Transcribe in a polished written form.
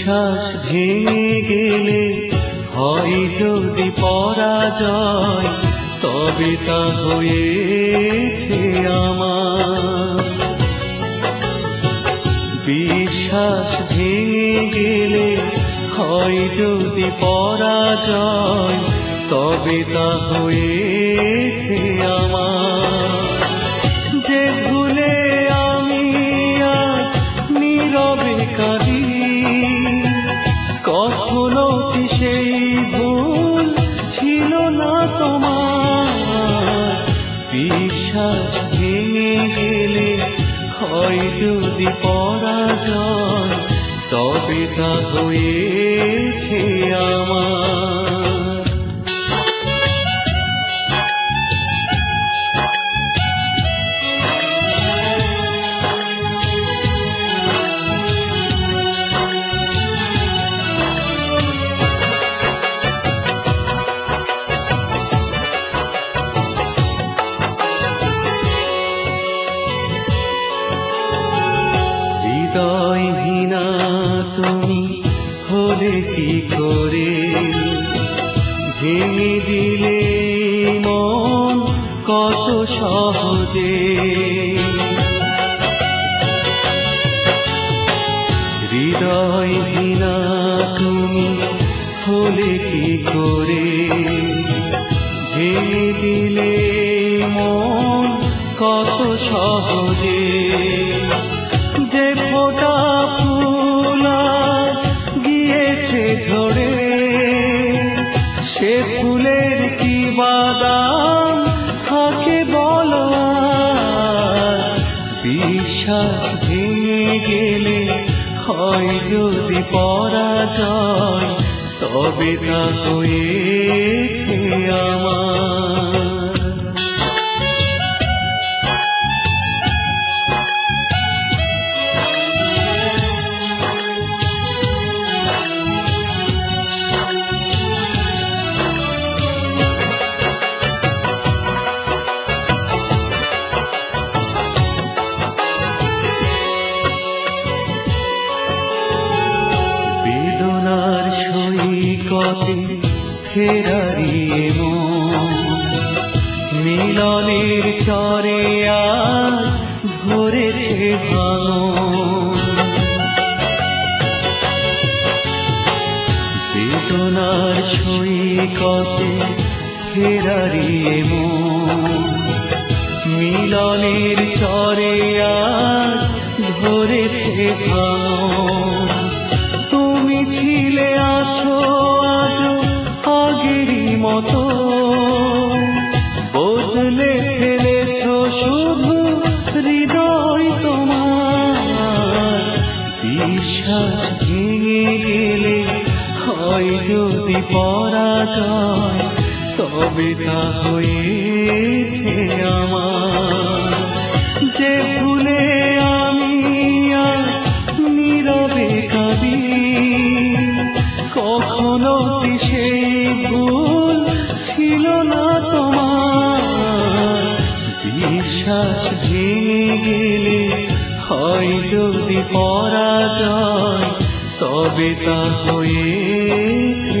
বিশ্বাস ভেঙে গেলে হয় যদি পরাজয়, তবে তা হয়েছে আমার। বিশ্বাস ভেঙে গেলে হয় যদি পরাজয়, তবে তা হয়েছে আমার। যে ভুলে আমি আজ নীরবে কাঁদি, কখনো কি সেই ভুল ছিল না তোমার? বিশ্বাস ভেঙে গেলে হয় যদি পরাজয়, তবে তা হয়েছে আমার। হৃদয়হীনা তুমি হলে কি করে, ভেঙে দিলে মন কত সহজে। হৃদয়হীনা তুমি হলে কি করে, ভেঙে দিলে মন কত সহজে। যে ফোটা ফুল আজ গিয়েছে ঝরে, সে ফুলের কি বাদাম থাকে বলো আর? বিশ্বাস ভেঙে গেলে হয় যদি পরাজয়, তবে তা হয়েছে আমার। বেদনার সৈকতে ফেরারিয়ে মন, মিলনের চরে আজ ধরেছে ভাঙন। বেদনার সৈকতে ফেরারিয়ে মন, মিলনের চরে আজ ধরেছে ভাঙন। তুমি ছিলে আছো আজ আগেরই মতো, বদলে ফেলেছ শুধু হৃদয় তোমার। বিশ্বাস ভেঙে গেলে হয় যদি পরাজয়, তবে তা হয়েছে আমার। যে ভুলে আমি আজ নীরবে কাঁদি, কখনো কি সেই ভুল ছিল না তোমার? বিশ্বাস ভেঙে গেলে হয় যদি পরাজয়, তবে তা হয়েছে